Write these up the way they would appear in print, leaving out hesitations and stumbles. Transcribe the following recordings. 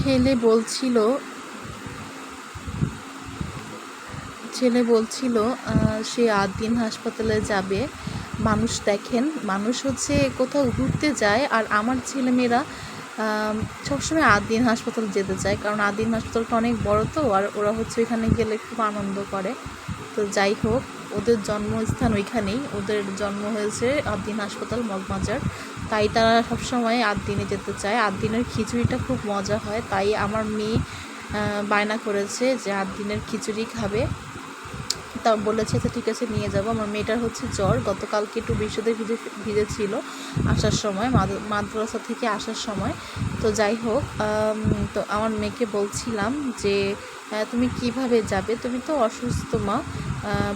ছেলে বলছিল সে ৮ দিন হাসপাতালে যাবে। মানুষ দেখেন, মানুষ হচ্ছে কোথাও ঘুরতে যায়, আর আমার ছেলেমেয়েরা সবসময় ৮ দিন হাসপাতাল যেতে চায়, কারণ ৮ দিন হাসপাতালটা অনেক বড় তো, আর ওরা হচ্ছে ওইখানে গেলে খুব আনন্দ করে। তো যাই হোক, ওদের জন্মস্থান ওইখানেই, ওদের জন্ম হয়েছে ৮ দিন হাসপাতাল মগবাজার, তাই তারা সবসময় ৮ দিনে যেতে চায়। ৮ দিনের খিচুড়িটা খুব মজা হয়, তাই আমার মেয়ে বায়না করেছে যে ৮ দিনের খিচুড়ি খাবে। তা বলেছে তো ঠিক আছে নিয়ে যাব। আমার মেয়েটার হচ্ছে জ্বর, গতকালকে একটু বৃষ্টিতে ভিজেছিল আসার সময়, মাদ্রাসা থেকে আসার সময়। তো যাই হোক, তো আমার মেয়েকে বলছিলাম যে তুমি কিভাবে যাবে, তুমি তো অসুস্থ মা।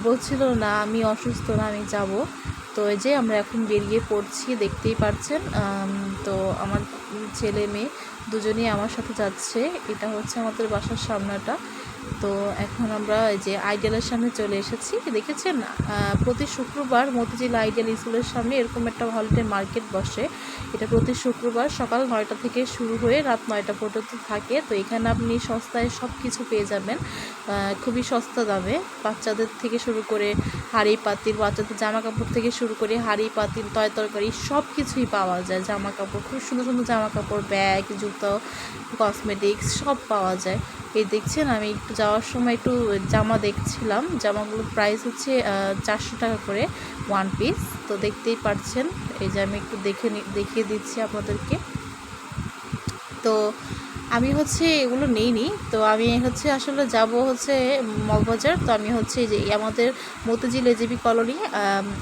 বলছিল না আমি অসুস্থ না, আমি যাব। তো এই যে আমরা এখন বেরিয়ে পড়ছি, দেখতেই পাচ্ছেন। তো আমার ছেলে মেয়ে দুজনেই আমার সাথে যাচ্ছে। এটা হচ্ছে আমাদের বাসার সামনেটা। তো এখন আমরা এই যে আইডিয়ালের সামনে চলে এসেছি। দেখেছেন, প্রতি শুক্রবার মতিঝিল আইডিয়াল স্কুলের সামনে এরকম একটা হলিডে মার্কেট বসে। এটা প্রতি শুক্রবার সকাল 9টা থেকে শুরু হয়ে রাত 9টা পর্যন্ত থাকে। তো এখানে আপনি সস্তায় সব কিছু পেয়ে যাবেন, খুবই সস্তা দামে। বাচ্চাদের থেকে শুরু করে হাঁড়ি পাতিল, বাচ্চাদের জামা কাপড় থেকে শুরু করে হাঁড়ি পাতিল, তরকারি সব কিছুই পাওয়া যায়। জামা কাপড়, খুব সুন্দর সুন্দর জামা কাপড়, ব্যাগ, জুতো, কসমেটিক্স সব পাওয়া যায়। এই দেখছেন, আমি একটু যাওয়ার সময় একটু জামা দেখছিলাম। জামাগুলোর প্রাইস হচ্ছে 400 টাকা করে 1 পিস। তো দেখতেই পাচ্ছেন, এই যে আমি একটু দেখিয়ে দিচ্ছি আপনাদেরকে। তো আমি হচ্ছে এগুলো নেইনি, তো আমি হচ্ছে আসলে যাব হচ্ছে মগবাজার। তো আমি হচ্ছে যে আমাদের মতিঝিল এজিবি কলোনি,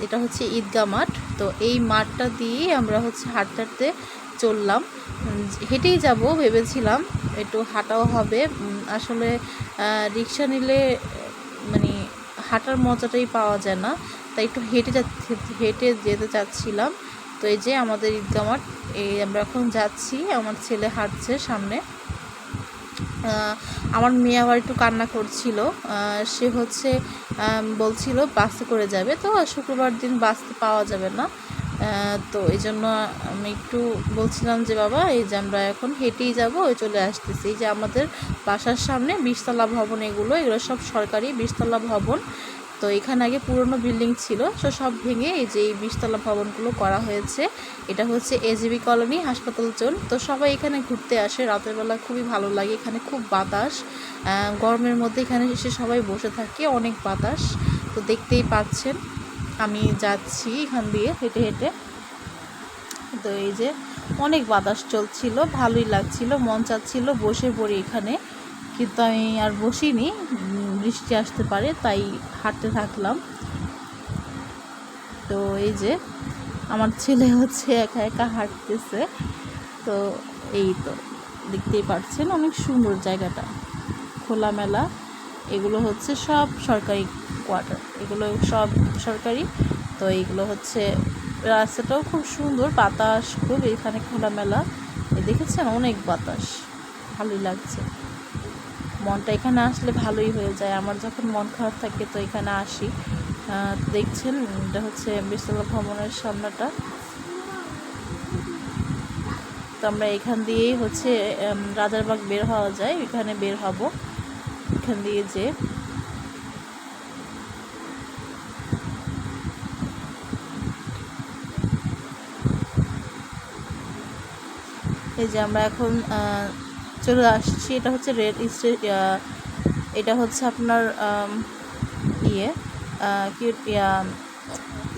এটা হচ্ছে ঈদগাহ মাঠ। তো এই মাঠটা দিয়ে আমরা হচ্ছে হাঁটতে হাঁটতে চললাম। হেঁটেই যাব ভেবেছিলাম, একটু হাঁটাও হবে। আসলে রিক্সা নিলে মানে হাঁটার মজাটাই পাওয়া যায় না, তাই একটু হেঁটে যেতে চাচ্ছিলাম। তো এই যে আমাদের ঈদগাহ মাঠ, এই আমরা এখন যাচ্ছি। আমার ছেলে হাঁটছে সামনে। আমার মেয়ে আবার একটু কান্না করছিল। সে হচ্ছে বলছিল বাসে করে যাবে, তো শুক্রবার দিন বাসে পাওয়া যাবে না। তো এই জন্য আমি একটু বলছিলাম যে বাবা, এই যে আমরা এখন হেঁটেই যাবো, ওই চলে আসতেছি। এই যে আমাদের বাসার সামনে 20তলা ভবন, এগুলো সব সরকারি 20তলা ভবন। তো এখানে আগে পুরনো বিল্ডিং ছিল, তো সব ভেঙে এই যে এই 20তলা ভবনগুলো করা হয়েছে। এটা হচ্ছে এজিবি কলোনি হাসপাতাল জোন। তো সবাই এখানে ঘুরতে আসে রাতের বেলা, খুবই ভালো লাগে। এখানে খুব বাতাস, গরমের মধ্যে এখানে এসে সবাই বসে থাকে, অনেক বাতাস। তো দেখতেই পাচ্ছেন আমি যাচ্ছি এখান দিয়ে হেঁটে হেঁটে। তো এই যে অনেক বাতাস চলছিল, ভালোই লাগছিল, মন চাচ্ছিল বসে পড়ি এখানে, কিন্তু আমি আর বসিনি, বৃষ্টি আসতে পারে, তাই হাঁটতে থাকলাম। তো এই যে আমার ছেলে হচ্ছে একা একা হাঁটতেছে। তো এই তো দেখতেই পাচ্ছেন, অনেক সুন্দর জায়গাটা, খোলামেলা। এগুলো হচ্ছে সব সরকারি কোয়ার্টার, এগুলো সব সরকারি। তো এইগুলো হচ্ছে, রাস্তাটাও খুব সুন্দর, বাতাস খুব এখানে, খোলামেলা। দেখেছেন, অনেক বাতাস, ভালোই লাগছে। মনটা এখানে আসলে ভালোই হয়ে যায়। আমার যখন মন খারাপ থাকে তো এখানে আসি। দেখছেন, এটা হচ্ছে 20তলা ভবনের সামনেটা। তো আমরা এখান দিয়েই হচ্ছে রাজারবাগ বের হওয়া যায়, এখানে বের হব এখান দিয়ে। যে এই যে আমরা এখন চলে আসছি। এটা হচ্ছে রেল স্টেশন, এটা হচ্ছে আপনার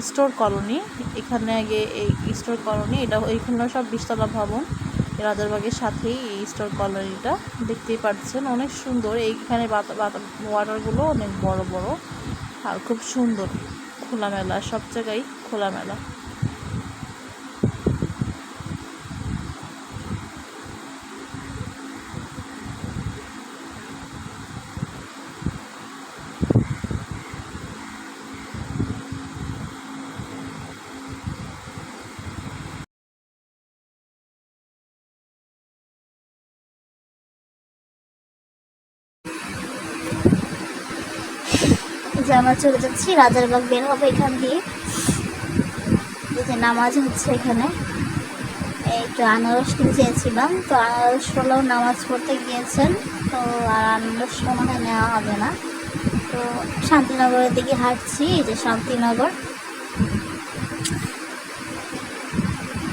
স্টোর কলোনি। এখানে আগে এই স্টোর কলোনি, এটা এইখানে সব 20তলা ভবন। রাজারবাগের সাথেই এই স্টোর কলোনিটা, দেখতেই পাচ্ছেন অনেক সুন্দর। এইখানে ওয়াটারগুলো অনেক বড় বড় আর খুব সুন্দর, খোলামেলা, সব জায়গায় খোলামেলা। যে আমরা চলে যাচ্ছি রাজারবাগ, বের হবে এখান দিয়ে। এই যে নামাজ হচ্ছে এখানে। একটু আনারস কিনতে চেয়েছিলাম, তো আনারস হলেও নামাজ পড়তে গিয়েছেন, তো আর আনারস মনে হয় নেওয়া হবে না। তো শান্তিনগরের দিকে হাঁটছি, এই যে শান্তিনগর,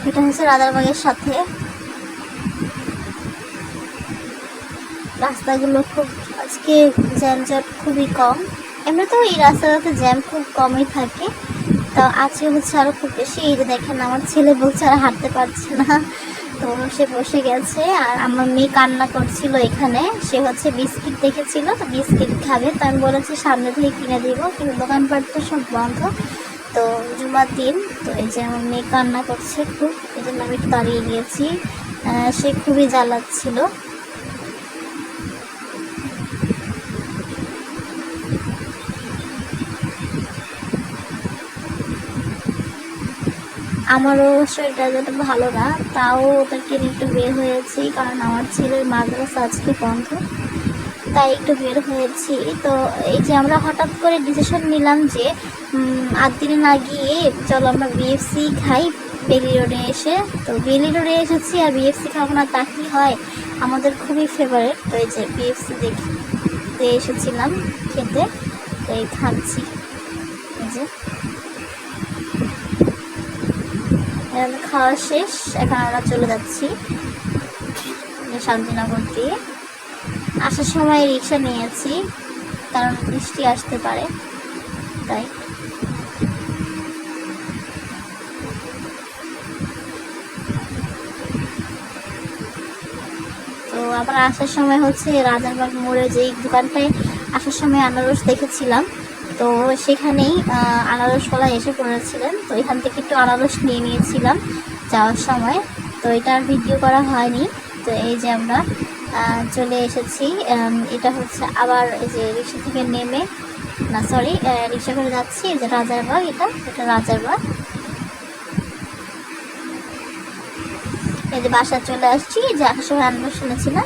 এটা হচ্ছে রাজারবাগের সাথে। রাস্তাগুলো খুব আজকে জ্যামজট খুবই কম, এমনিতেও এই রাস্তাটাতে জ্যাম খুব কমই থাকে, তো আজকে হচ্ছে আরও খুব বেশি। এই যে দেখেন আমার ছেলে বলছে আর হাঁটতে পারছে না, তো সে বসে গেছে। আর আমার মেয়ে কান্না করছিল এখানে, সে হচ্ছে বিস্কিট দেখেছিল, তো বিস্কিট খাবে, তো আমি বলেছি সামনে থেকে কিনে দিব, কিন্তু দোকানপাট তো সব বন্ধ, তো জুমার দিন। তো এই যে আমার মেয়ে কান্না করছে খুব, এই জন্য আমি একটু দাঁড়িয়ে গিয়েছি। সে খুবই জ্বালাচ্ছিল। আমারও শরীরটা যতটা ভালো না, তাও ওদেরকে নিয়ে একটু বের হয়েছি, কারণ আমার ছেলের মাদ্রাসা আজকে বন্ধ, তাই একটু বের হয়েছি। তো এই যে আমরা হঠাৎ করে ডিসিশন নিলাম যে 8 দিনে না গিয়ে চলো আমরা বিএফসি খাই বেলি রোডে এসে। তো বেলি রোডে এসেছি আর বিএফসি খাবো না তা কি হয়, আমাদের খুবই ফেভারিট। তো এই যে বিএফসি দেখতে এসেছিলাম খেতে, তো এই খাচ্ছি। এই যে খাওয়া শেষ, এখন আমরা চলে যাচ্ছি শান্তিনগর দিয়ে। আসার সময় রিক্সা নিয়েছি, কারণ বৃষ্টি আসতে পারে তাই। তো আবার আসার সময় হচ্ছে রাজারবাগ মোড়ে যেই দোকানটায় আসার সময় আনারস দেখেছিলাম, তো সেখানেই আনারসওয়ালা এসে পড়েছিলেন, তো এখান থেকে একটু আনারস নিয়ে নিয়েছিলাম যাওয়ার সময়। তো এটার ভিডিও করা হয়নি। তো এই যে আমরা চলে এসেছি, এটা হচ্ছে আবার এই যে রিক্সা থেকে নেমে, না সরি, রিক্সা করে যাচ্ছি। এই যে রাজারবাগ, এটা রাজারবাগ। এই যে বাসায় চলে আসছি, যে আসার সময় আনারস শুনেছিলাম।